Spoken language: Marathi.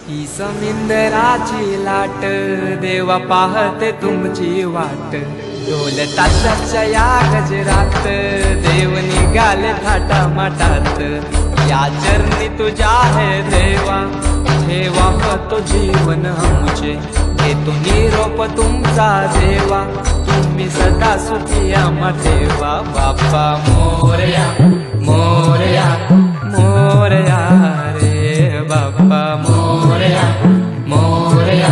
ही समिंदराची लाट देवा पाहते तुमची वाट ढोल ताशाच्या या गजरात देव निघाले थाटा माटात या चरणी तुझ्या है देवा ठेवा तो जीवन आमचे घेतो निरोप तुमचा देवा तुम्ही सदा सुखी आम्हा ठेवा बाप्पा मोरया मोरया मोरया रे बाप्पा मोरया मोरया